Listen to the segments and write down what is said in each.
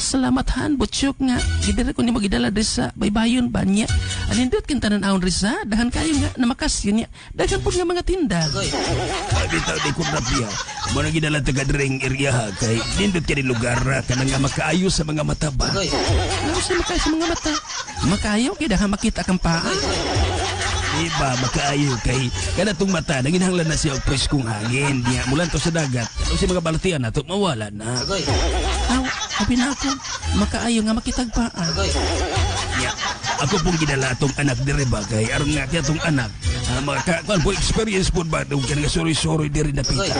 salamat han butsyok nga gidira ko ni magidala sa baybayon ba niya anindot kintanan aon risa dahan kayo nga na makasyon niya dagan po nga mga tinda bitaw di ko rabia mo na gidala taga dring area ha kay nindot ka ni lugar ka na nga makaayo sa mga mata ba ano sa makaayo sa mga mata makaayo kay dahan makita kang paa iba makaayo kay kada tong mata nanginahanglan na siya og preskong hangin diya mulan to sa dagat ano si mga balatian nato mawala na aw abi na ako makaayo nga makitag paa ya ako pong gidala tong anak dire ba kay aron nga kaya tong anak makakuan po experience po ba daw kan nga sorry diri na pita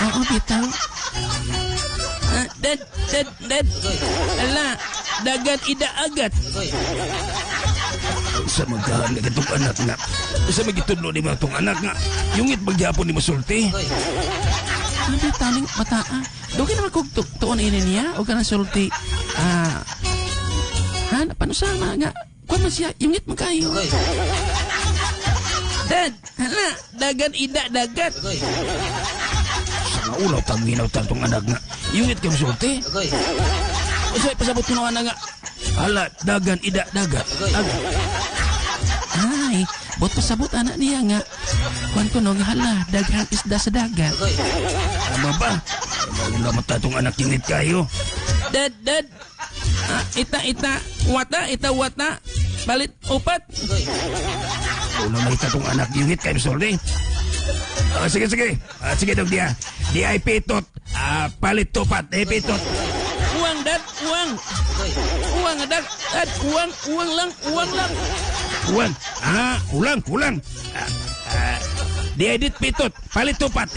oo bitaw dad ala dagat ida agat sa magkahan nga itong anak nga sa magitudlo ni mga itong anak nga yung itbagyapon ni masulti sabi taling mataa doon naman kung tuon ini niya o ka na sulti paano sama nga kung man siya yung magkayo dad hala dagat ida dagat sa nga ulaw tanginaw tantong anak nga yung ka masulti masay pasabot ko na nga hala dagan ida dagat ay boto sabot anak niya nga kuan ko no hala daghang isda sa dagat ano ba wala matatong anak yungit kayo dad ita wata balit upat wala na itatong anak yungit kayo soldi sige dog dia di ay pitot palit tupat pitot uang dad uang dad uang lang ulang di edit pitot palit tupat